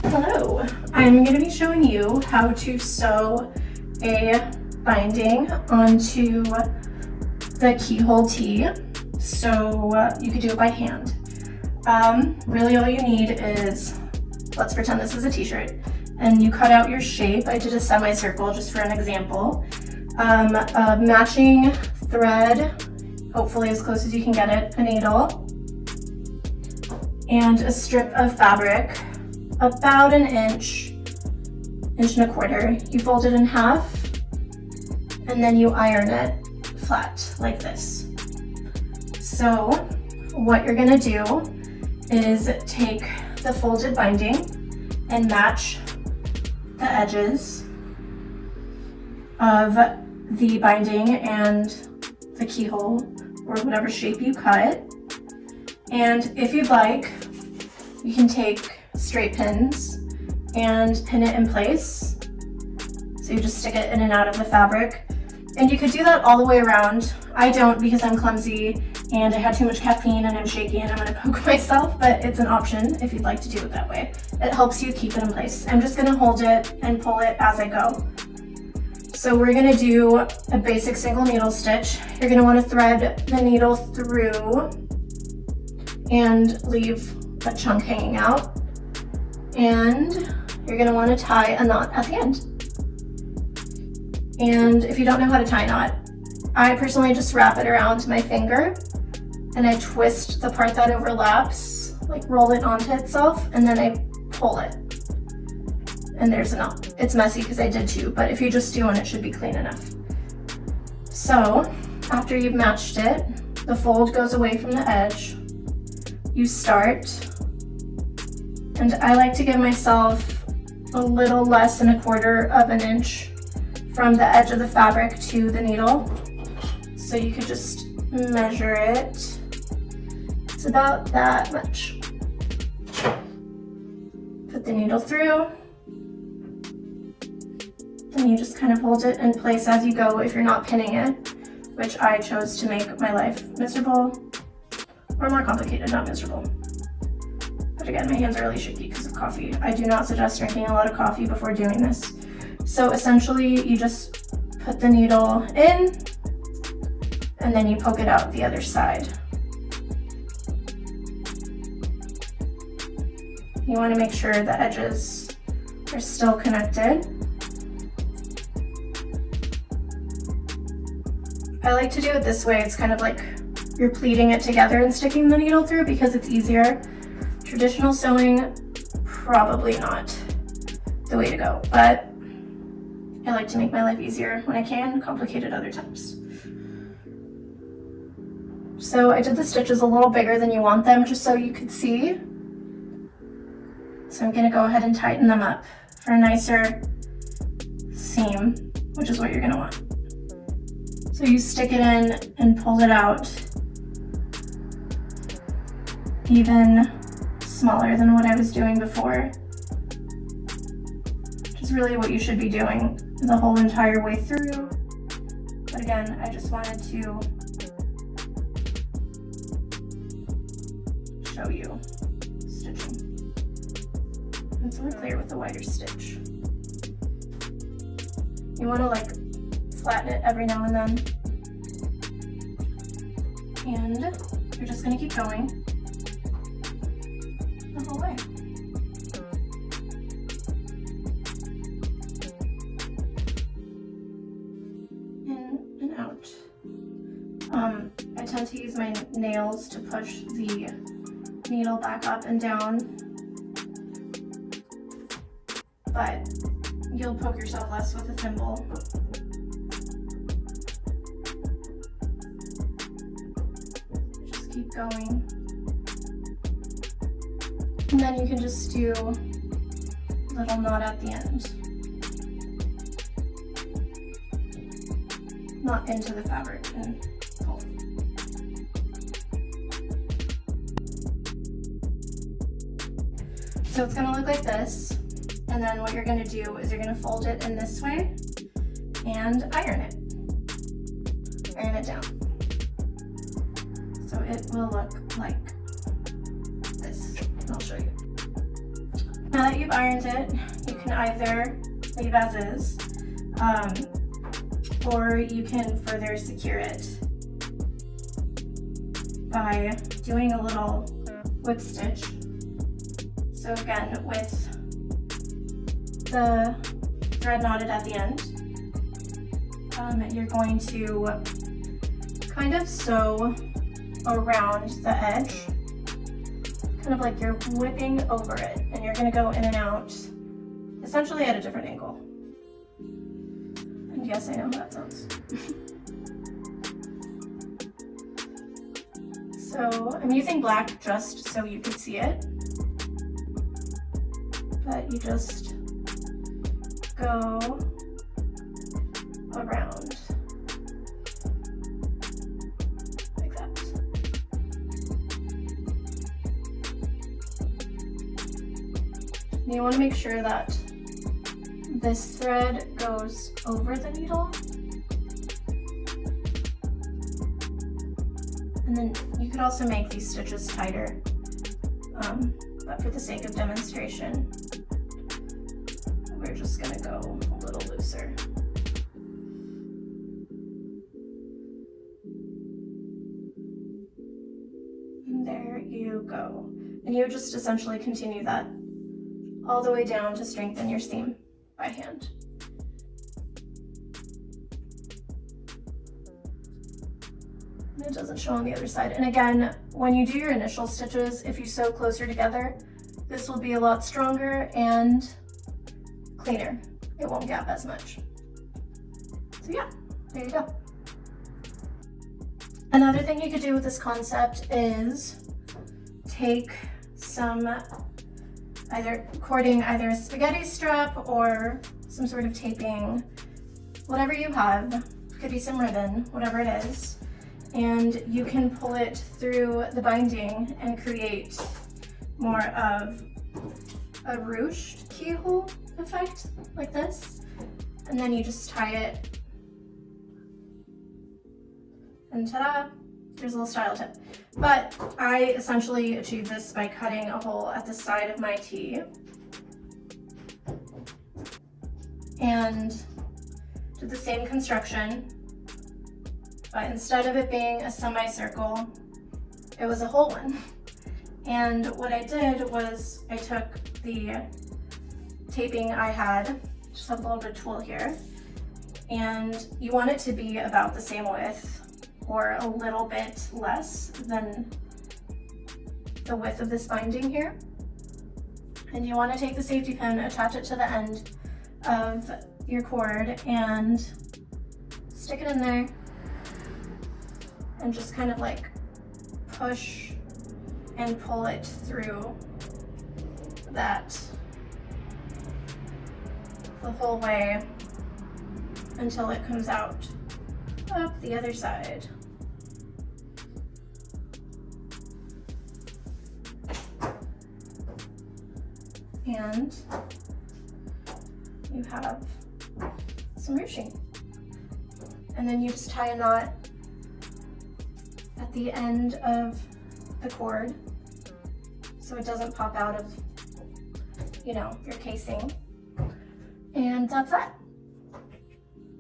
Hello, I'm going to be showing you how to sew a binding onto the Keyhole Tee. So you could do it by hand. Really all you need is, let's pretend this is a t-shirt, and you cut out your shape. I did a semicircle just for an example. A matching thread, hopefully as close as you can get it, a needle, and a strip of fabric, about an inch and a quarter. You fold it in half, and then you iron it flat like this. So what you're gonna do is take the folded binding and match the edges of the binding and the keyhole, or whatever shape you cut. And if you'd like, you can take straight pins and pin it in place. So you just stick it in and out of the fabric. And you could do that all the way around. I don't, because I'm clumsy and I had too much caffeine and I'm shaky and I'm gonna poke myself, but it's an option if you'd like to do it that way. It helps you keep it in place. I'm just gonna hold it and pull it as I go. So we're gonna do a basic single needle stitch. You're gonna wanna thread the needle through and leave a chunk hanging out. And you're gonna wanna tie a knot at the end. And if you don't know how to tie a knot, I personally just wrap it around my finger and I twist the part that overlaps, like roll it onto itself, and then I pull it. And there's a knot. It's messy because I did two, but if you just do one, it should be clean enough. So after you've matched it, the fold goes away from the edge. You start, and I like to give myself a little less than 1/4 of an inch from the edge of the fabric to the needle. So you could just measure it. It's about that much. Put the needle through. Then you just kind of hold it in place as you go if you're not pinning it, which I chose to make my life miserable, or more complicated, not miserable. But again, my hands are really shaky because of coffee. I do not suggest drinking a lot of coffee before doing this. So essentially, you just put the needle in, and then you poke it out the other side. You want to make sure the edges are still connected. I like to do it this way. It's kind of like you're pleating it together and sticking the needle through because it's easier. Traditional sewing, probably not the way to go, but I like to make my life easier when I can, complicated other times. So I did the stitches a little bigger than you want them, just so you could see. So I'm gonna go ahead and tighten them up for a nicer seam, which is what you're gonna want. So you stick it in and pull it out even smaller than what I was doing before, which is really what you should be doing the whole entire way through. But again, I just wanted to show you stitching. And so we're clear with the wider stitch. You want to like flatten it every now and then. And you're just going to keep going the whole way. In and out. I tend to use my nails to push the needle back up and down, but you'll poke yourself less with a thimble. Just keep going. And then you can just do a little knot at the end. Not into the fabric and pull. So it's gonna look like this. And then what you're gonna do is you're gonna fold it in this way and iron it. Iron it down. So it will look like this. I'll show you. Now that you've ironed it, you can either leave as is, or you can further secure it by doing a little whip stitch. So again, with the thread knotted at the end, you're going to kind of sew around the edge, kind of like you're whipping over it, and you're going to go in and out essentially at a different angle. And yes, I know how that sounds. So I'm using black just so you can see it, but you just go around like that. And you want to make sure that this thread goes over the needle, and then you could also make these stitches tighter, but for the sake of demonstration, we're just going to go a little looser. And there you go. And you just essentially continue that all the way down to strengthen your seam by hand. And it doesn't show on the other side. And again, when you do your initial stitches, if you sew closer together, this will be a lot stronger and cleaner. It won't gap as much. So yeah, there you go. Another thing you could do with this concept is take some cording either a spaghetti strap or some sort of taping, whatever you have, could be some ribbon, whatever it is, and you can pull it through the binding and create more of a ruched keyhole effect like this, and then you just tie it, and ta-da, here's a little style tip. But I essentially achieved this by cutting a hole at the side of my tee and did the same construction, but instead of it being a semicircle, it was a whole one. And what I did was I took the taping I had, just have a little bit of twill here, and you want it to be about the same width or a little bit less than the width of this binding here. And you want to take the safety pin, attach it to the end of your cord, and stick it in there and just kind of like push and pull it through that the whole way until it comes out up the other side. And you have some ruching. And then you just tie a knot at the end of the cord so it doesn't pop out of, your casing. And that's that.